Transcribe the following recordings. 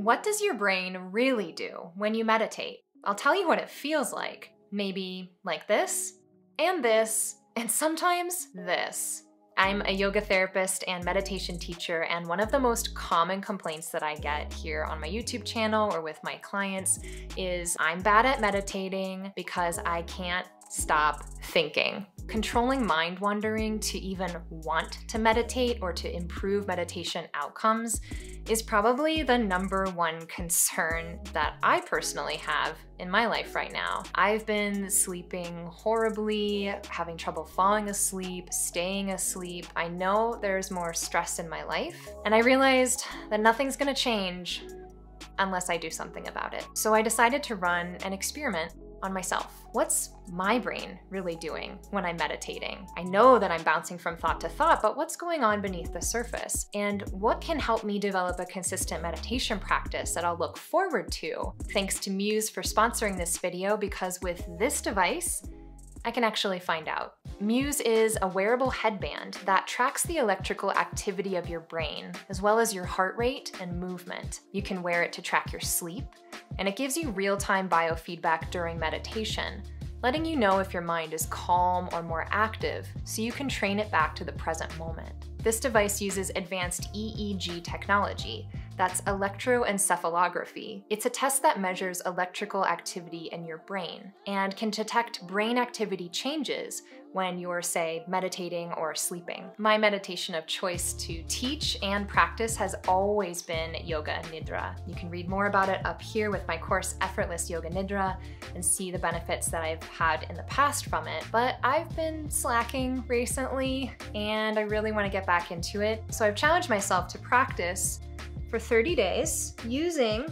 What does your brain really do when you meditate? I'll tell you what it feels like. Maybe like this, and sometimes this. I'm a yoga therapist and meditation teacher, and one of the most common complaints that I get here on my YouTube channel or with my clients is I'm bad at meditating because I can't stop thinking. Controlling mind wandering to even want to meditate or to improve meditation outcomes is probably the #1 concern that I personally have in my life right now. I've been sleeping horribly, having trouble falling asleep, staying asleep. I know there's more stress in my life, and I realized that nothing's gonna change unless I do something about it. So I decided to run an experiment on myself. What's my brain really doing when I'm meditating? I know that I'm bouncing from thought to thought, but what's going on beneath the surface? And what can help me develop a consistent meditation practice that I'll look forward to? Thanks to Muse for sponsoring this video, because with this device, I can actually find out. Muse is a wearable headband that tracks the electrical activity of your brain, as well as your heart rate and movement. You can wear it to track your sleep, and it gives you real-time biofeedback during meditation, letting you know if your mind is calm or more active, so you can train it back to the present moment. This device uses advanced EEG technology. That's electroencephalography. It's a test that measures electrical activity in your brain and can detect brain activity changes when you're, say, meditating or sleeping. My meditation of choice to teach and practice has always been Yoga Nidra. You can read more about it up here with my course, Effortless Yoga Nidra, and see the benefits that I've had in the past from it. But I've been slacking recently, and I really want to get back into it. So I've challenged myself to practice for 30 days using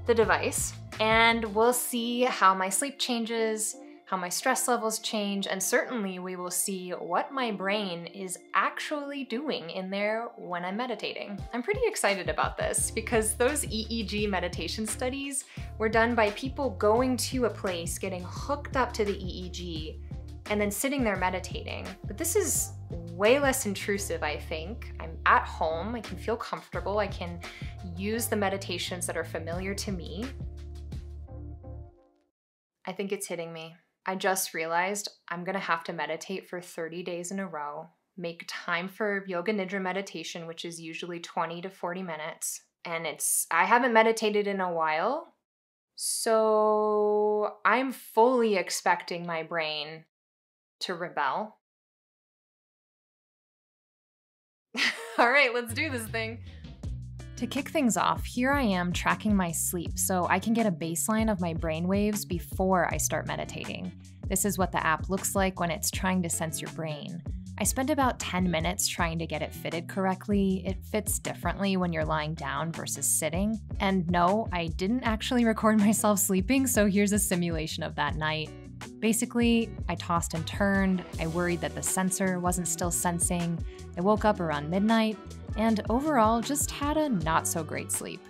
the device, and we'll see how my sleep changes, how my stress levels change, and certainly we will see what my brain is actually doing in there when I'm meditating. I'm pretty excited about this because those EEG meditation studies were done by people going to a place, getting hooked up to the EEG, and then sitting there meditating. But this is way less intrusive, I think. I'm at home, I can feel comfortable, I can use the meditations that are familiar to me. I think it's hitting me. I just realized I'm gonna have to meditate for 30 days in a row, make time for Yoga Nidra meditation, which is usually 20 to 40 minutes. And I haven't meditated in a while, so I'm fully expecting my brain to rebel. All right, let's do this thing. To kick things off, here I am tracking my sleep so I can get a baseline of my brain waves before I start meditating. This is what the app looks like when it's trying to sense your brain. I spent about 10 minutes trying to get it fitted correctly. It fits differently when you're lying down versus sitting. And no, I didn't actually record myself sleeping, so here's a simulation of that night. Basically, I tossed and turned, I worried that the sensor wasn't still sensing, I woke up around midnight, and overall just had a not so great sleep.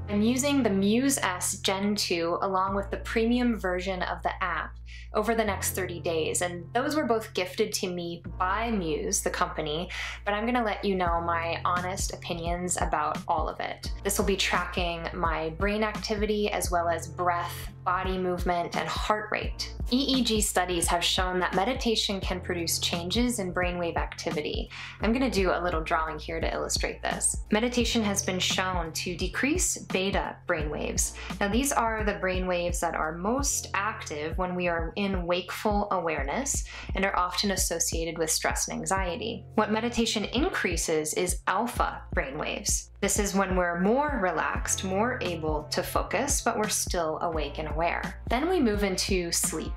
I'm using the Muse S Gen 2 along with the premium version of the app over the next 30 days, and those were both gifted to me by Muse, the company, but I'm gonna let you know my honest opinions about all of it. This will be tracking my brain activity as well as breath, body movement, and heart rate. EEG studies have shown that meditation can produce changes in brainwave activity. I'm gonna do a little drawing here to illustrate this. Meditation has been shown to decrease beta brainwaves. Now these are the brainwaves that are most active when we are in wakeful awareness and are often associated with stress and anxiety. What meditation increases is alpha brainwaves. This is when we're more relaxed, more able to focus, but we're still awake and aware. Then we move into sleep,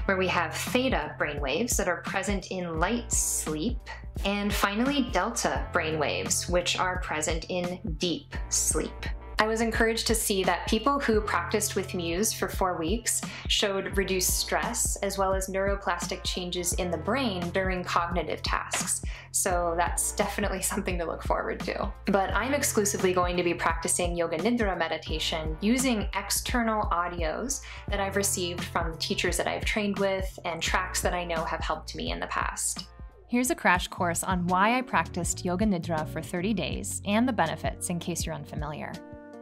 where we have theta brainwaves that are present in light sleep, and finally delta brainwaves, which are present in deep sleep. I was encouraged to see that people who practiced with Muse for 4 weeks showed reduced stress as well as neuroplastic changes in the brain during cognitive tasks. So that's definitely something to look forward to. But I'm exclusively going to be practicing Yoga Nidra meditation using external audios that I've received from the teachers that I've trained with and tracks that I know have helped me in the past. Here's a crash course on why I practiced Yoga Nidra for 30 days and the benefits in case you're unfamiliar.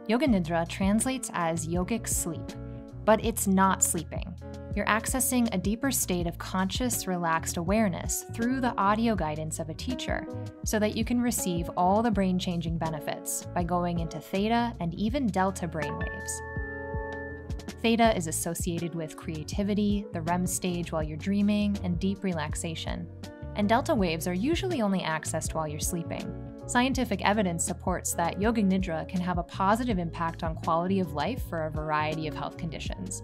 Yoga Nidra translates as yogic sleep, but it's not sleeping. You're accessing a deeper state of conscious, relaxed awareness through the audio guidance of a teacher so that you can receive all the brain-changing benefits by going into theta and even delta brainwaves. Theta is associated with creativity, the REM stage while you're dreaming, and deep relaxation. And delta waves are usually only accessed while you're sleeping. Scientific evidence supports that Yoga Nidra can have a positive impact on quality of life for a variety of health conditions.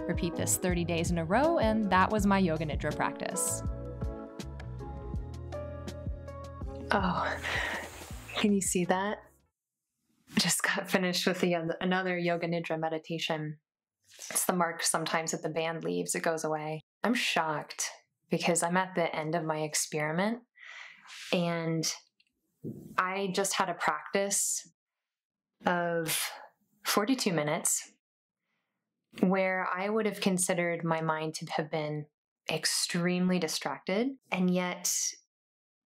Repeat this 30 days in a row, and that was my Yoga Nidra practice. Oh, can you see that? Just got finished with another Yoga Nidra meditation. It's the mark sometimes that the band leaves, it goes away. I'm shocked because I'm at the end of my experiment and I just had a practice of 42 minutes where I would have considered my mind to have been extremely distracted. And yet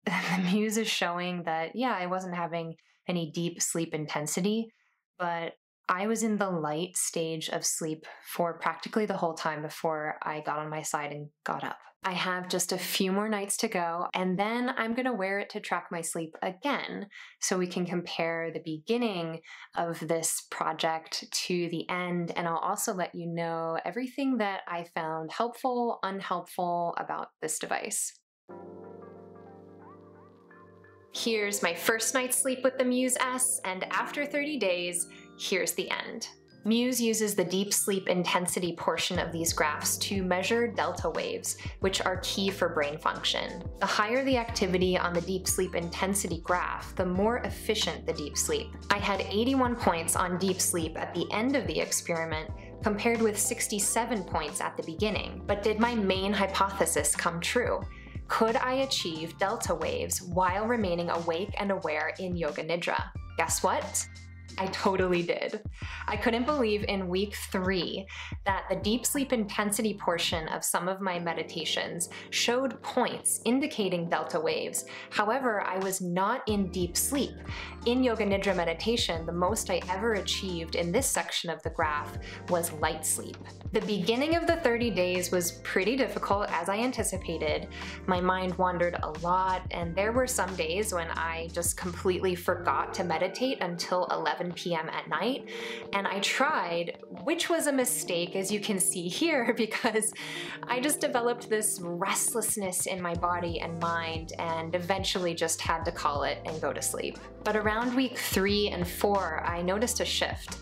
the Muse is showing that, yeah, I wasn't having any deep sleep intensity, but I was in the light stage of sleep for practically the whole time before I got on my side and got up. I have just a few more nights to go, and then I'm going to wear it to track my sleep again so we can compare the beginning of this project to the end, and I'll also let you know everything that I found helpful, unhelpful about this device. Here's my first night's sleep with the Muse S, and after 30 days, here's the end. Muse uses the deep sleep intensity portion of these graphs to measure delta waves, which are key for brain function. The higher the activity on the deep sleep intensity graph, the more efficient the deep sleep. I had 81 points on deep sleep at the end of the experiment, compared with 67 points at the beginning. But did my main hypothesis come true? Could I achieve delta waves while remaining awake and aware in Yoga Nidra? Guess what? I totally did. I couldn't believe in week 3 that the deep sleep intensity portion of some of my meditations showed points indicating delta waves. However, I was not in deep sleep. In Yoga Nidra meditation, the most I ever achieved in this section of the graph was light sleep. The beginning of the 30 days was pretty difficult as I anticipated. My mind wandered a lot, and there were some days when I just completely forgot to meditate until 11 p.m. at night, and I tried, which was a mistake as you can see here, because I just developed this restlessness in my body and mind and eventually just had to call it and go to sleep. But around week 3 and 4, I noticed a shift.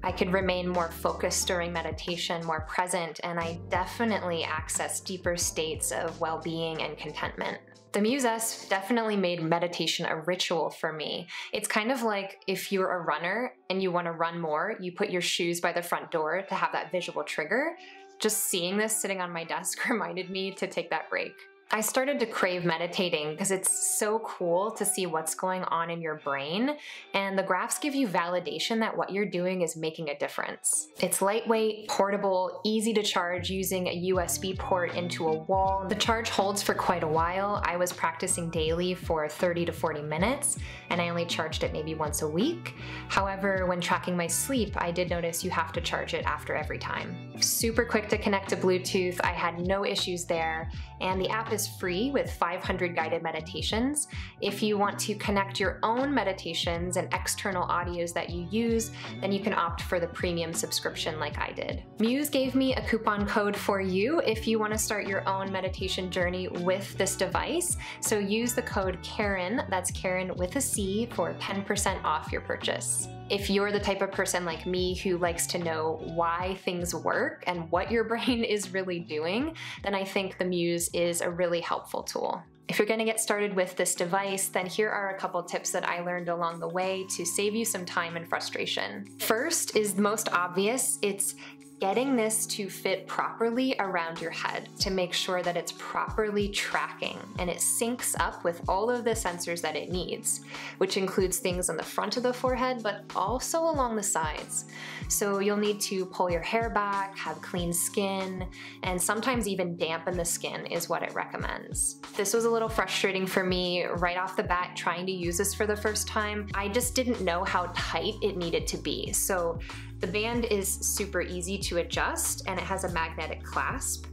I could remain more focused during meditation, more present, and I definitely accessed deeper states of well-being and contentment. The Muse S definitely made meditation a ritual for me. It's kind of like if you're a runner and you want to run more, you put your shoes by the front door to have that visual trigger. Just seeing this sitting on my desk reminded me to take that break. I started to crave meditating because it's so cool to see what's going on in your brain, and the graphs give you validation that what you're doing is making a difference. It's lightweight, portable, easy to charge using a USB port into a wall. The charge holds for quite a while. I was practicing daily for 30 to 40 minutes, and I only charged it maybe once a week. However, when tracking my sleep, I did notice you have to charge it after every time. Super quick to connect to Bluetooth. I had no issues there, and the app is free with 500 guided meditations. If you want to connect your own meditations and external audios that you use, then you can opt for the premium subscription like I did. Muse gave me a coupon code for you if you want to start your own meditation journey with this device. So use the code Caren, that's Caren with a C, for 10% off your purchase. If you're the type of person like me who likes to know why things work and what your brain is really doing, then I think the Muse is a really helpful tool. If you're going to get started with this device, then here are a couple tips that I learned along the way to save you some time and frustration. First is the most obvious. It's getting this to fit properly around your head to make sure that it's properly tracking and it syncs up with all of the sensors that it needs, which includes things on the front of the forehead, but also along the sides. So you'll need to pull your hair back, have clean skin, and sometimes even dampen the skin is what it recommends. This was a little frustrating for me right off the bat trying to use this for the first time. I just didn't know how tight it needed to be. So the band is super easy to adjust and it has a magnetic clasp.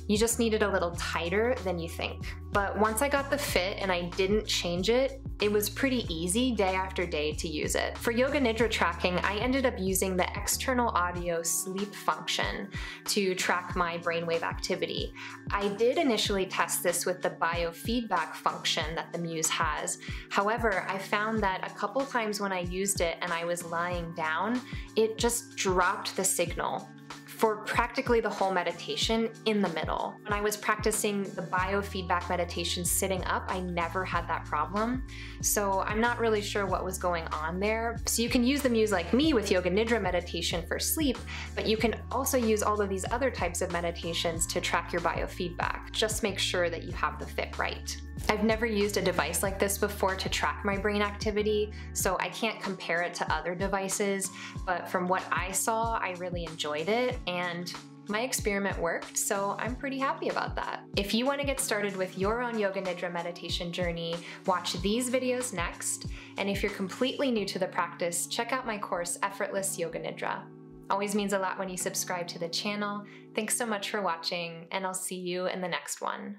You just need it a little tighter than you think. But once I got the fit and I didn't change it, it was pretty easy day after day to use it. For Yoga Nidra tracking, I ended up using the external audio sleep function to track my brainwave activity. I did initially test this with the biofeedback function that the Muse has. However, I found that a couple times when I used it and I was lying down, it just dropped the signal for practically the whole meditation in the middle. When I was practicing the biofeedback meditation sitting up, I never had that problem. So I'm not really sure what was going on there. So you can use the Muse like me with Yoga Nidra meditation for sleep, but you can also use all of these other types of meditations to track your biofeedback. Just make sure that you have the fit right. I've never used a device like this before to track my brain activity, so I can't compare it to other devices, but from what I saw, I really enjoyed it, and my experiment worked, so I'm pretty happy about that. If you want to get started with your own Yoga Nidra meditation journey, watch these videos next, and if you're completely new to the practice, check out my course, Effortless Yoga Nidra. Always means a lot when you subscribe to the channel. Thanks so much for watching, and I'll see you in the next one.